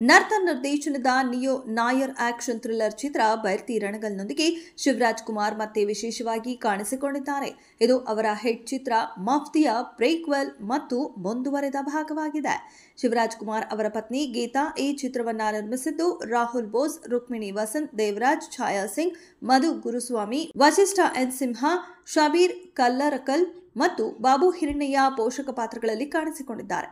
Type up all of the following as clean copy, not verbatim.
ನರ್ತನ್ ನಿರ್ದೇಶನದ neo Nair action thriller ಚಿತ್ರ ಬೈರ್ತಿ ರಣಗಲ್ನೊಂದಿಗೆ ಶಿವರಾಜ್ ಕುಮಾರ್ ಮತ್ತೆ ವಿಶೇಷವಾಗಿ ಕಾಣಿಸಿಕೊಂಡಿದ್ದಾರೆ. ಇದು ಅವರ ಹಿಟ್ ಚಿತ್ರ ಮಫ್ತಿಯ ಪ್ರೀಕ್ವೆಲ್ ಮತ್ತು ಮುಂದುವರೆದ ಭಾಗವಾಗಿದೆ. ಶಿವರಾಜ್ ಕುಮಾರ್ ಅವರ ಪತ್ನಿ ಗೀತಾ ಈ ಚಿತ್ರವನ್ನ ನಿರ್ಮಿಸಿದ್ದು, ರಾಹುಲ್ ಬೋಸ್, ರುಕ್ಮಿಣಿ ವಸಂತ್, ದೇವರಾಜ್, ಛಾಯಾ ಸಿಂಗ್, ಮಧು ಗುರುಸ್ವಾಮಿ, ವಸಿಷ್ಠ ಎನ್ ಸಿಂಹ, ಶಬೀರ್ ಕಲ್ಲರಕಲ್ ಮತ್ತು ಬಾಬು ಹಿರಣ್ಣಯ್ಯ ಪೋಷಕ ಪಾತ್ರಗಳಲ್ಲಿ ಕಾಣಿಸಿಕೊಂಡಿದ್ದಾರೆ.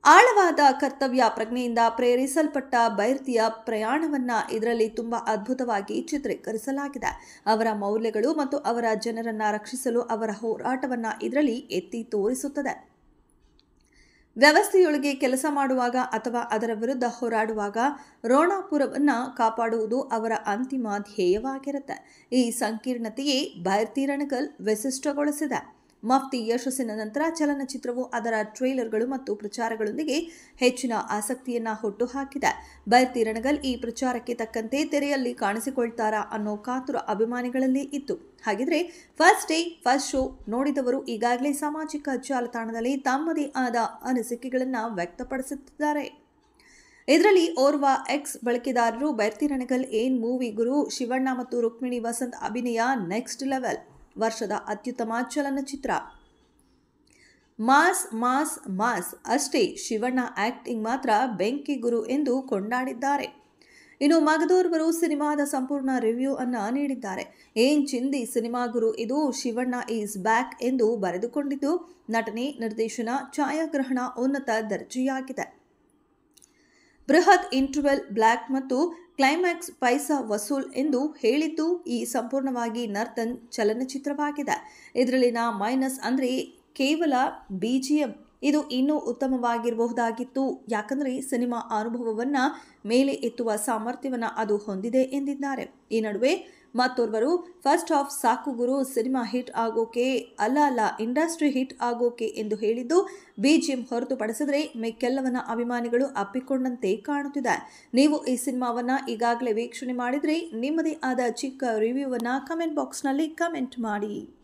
ಆಳವಾದ ಕರ್ತವ್ಯ ಪ್ರಜ್ಞೆಯಿಂದ ಪ್ರೇರಿಸಲ್ಪಟ್ಟ ಬೈರ್ತಿಯ ಪ್ರಯಾಣವನ್ನ ಇದರಲ್ಲಿ ತುಂಬಾ ಅದ್ಭುತವಾಗಿ ಚಿತ್ರೀಕರಿಸಲಾಗಿದೆ. ಅವರ ಮೌಲ್ಯಗಳು ಮತ್ತು ಅವರ ಜನರನ್ನ ರಕ್ಷಿಸಲು ಅವರ ಹೋರಾಟವನ್ನ ಇದರಲ್ಲಿ ಎತ್ತಿ ತೋರಿಸುತ್ತದೆ. ವ್ಯವಸ್ಥೆಯೊಳಗೆ ಕೆಲಸ ಮಾಡುವಾಗ ಅಥವಾ ಅದರ ವಿರುದ್ಧ ಹೋರಾಡುವಾಗ ರೋಣಾಪುರವನ್ನ ಕಾಪಾಡುವುದು ಅವರ ಅಂತಿಮ ಧ್ಯೇಯವಾಗಿರುತ್ತೆ. ಈ ಸಂಕೀರ್ಣತೆಯೇ ಬೈರ್ತಿ ರಣಗಲ್ ವಿಶಿಷ್ಟಗೊಳಿಸಿದೆ. ಮಫ್ತಿ ಯಶಸ್ಸಿನ ನಂತರ ಚಲನಚಿತ್ರವು ಅದರ ಟ್ರೇಲರ್ಗಳು ಮತ್ತು ಪ್ರಚಾರಗಳೊಂದಿಗೆ ಹೆಚ್ಚಿನ ಆಸಕ್ತಿಯನ್ನ ಹುಟ್ಟುಹಾಕಿದೆ. ಬೈರ್ತಿ ರಣಗಲ್ ಈ ಪ್ರಚಾರಕ್ಕೆ ತಕ್ಕಂತೆ ತೆರೆಯಲ್ಲಿ ಕಾಣಿಸಿಕೊಳ್ತಾರಾ ಅನ್ನೋ ಕಾತುರ ಅಭಿಮಾನಿಗಳಲ್ಲಿ ಇತ್ತು. ಹಾಗಿದ್ರೆ ಫಸ್ಟ್ ಡೇ ಫಸ್ಟ್ ಶೋ ನೋಡಿದವರು ಈಗಾಗಲೇ ಸಾಮಾಜಿಕ ಜಾಲತಾಣದಲ್ಲಿ ತಮ್ಮದೇ ಆದ ಅನಿಸಿಕೆಗಳನ್ನು ವ್ಯಕ್ತಪಡಿಸುತ್ತಿದ್ದಾರೆ. ಇದರಲ್ಲಿ ಓರ್ವ ಎಕ್ಸ್ ಬಳಕೆದಾರರು ಬೈರ್ತಿ ರಣಗಲ್ ಏನ್ ಮೂವಿ ಗುರು, ಶಿವಣ್ಣ ಮತ್ತು ರುಕ್ಮಿಣಿ ವಸಂತ್ ಅಭಿನಯ ನೆಕ್ಸ್ಟ್ ಲೆವೆಲ್, ವರ್ಷದ ಅತ್ಯುತ್ತಮ ಚಲನಚಿತ್ರ, ಮಾಸ್ ಮಾಸ್ ಮಾಸ್ ಅಷ್ಟೇ, ಶಿವಣ್ಣ ಆಕ್ಟಿಂಗ್ ಮಾತ್ರ ಬೆಂಕಿ ಗುರು ಎಂದು ಕೊಂಡಾಡಿದ್ದಾರೆ. ಇನ್ನು ಮಗದೋರ್ವರು ಸಿನಿಮಾದ ಸಂಪೂರ್ಣ ರಿವ್ಯೂ ಅನ್ನ ನೀಡಿದ್ದಾರೆ. ಏನ್ ಚಿಂದಿ ಸಿನಿಮಾ ಗುರು ಇದು, ಶಿವಣ್ಣ ಈಸ್ ಬ್ಯಾಕ್ ಎಂದು ಬರೆದುಕೊಂಡಿದ್ದು, ನಟನೆ, ನಿರ್ದೇಶನ, ಛಾಯಾಗ್ರಹಣ ಉನ್ನತ ದರ್ಜೆಯಾಗಿದೆ. ಬೃಹತ್ ಇಂಟರ್ವೆಲ್ ಬ್ಲಾಕ್ ಮತ್ತು ಕ್ಲೈಮ್ಯಾಕ್ಸ್ ಪೈಸಾ ವಸೂಲ್ ಎಂದು ಹೇಳಿದ್ದು ಈ ಸಂಪೂರ್ಣವಾಗಿ ನರ್ತನ್ ಚಲನಚಿತ್ರವಾಗಿದೆ. ಇದರಲ್ಲಿನ ಮೈನಸ್ ಅಂದ್ರೆ ಕೇವಲ ಬಿಜಿಎಂ. ಇದು ಇನ್ನೂ ಉತ್ತಮವಾಗಿರಬಹುದಾಗಿತ್ತು, ಯಾಕಂದ್ರೆ ಸಿನಿಮಾ ಅನುಭವವನ್ನ ಮೇಲೆ ಎತ್ತುವ ಸಾಮರ್ಥ್ಯವನ್ನ ಅದು ಹೊಂದಿದೆ ಎಂದಿದ್ದಾರೆ. ಈ ನಡುವೆ ಮತ್ತೋರ್ವರು ಫಸ್ಟ್ ಹಾಫ್ ಸಾಕು ಗುರು, ಸಿನಿಮಾ ಹಿಟ್ ಆಗೋಕೆ ಅಲ್ಲ ಇಂಡಸ್ಟ್ರಿ ಹಿಟ್ ಆಗೋಕೆ ಎಂದು ಹೇಳಿದ್ದು, ಬಿಜಿಎಂ ಹೊರತುಪಡಿಸಿದ್ರೆ ಮಿಕ್ಕೆಲ್ಲವನ್ನ ಅಭಿಮಾನಿಗಳು ಅಪ್ಪಿಕೊಂಡಂತೆ ಕಾಣುತ್ತಿದೆ. ನೀವು ಈ ಸಿನಿಮಾವನ್ನ ಈಗಾಗಲೇ ವೀಕ್ಷಣೆ ಮಾಡಿದ್ರೆ ನಿಮ್ಮದೇ ಆದ ಚಿಕ್ಕ ರಿವ್ಯೂವನ್ನ ಕಮೆಂಟ್ ಬಾಕ್ಸ್ನಲ್ಲಿ ಕಮೆಂಟ್ ಮಾಡಿ.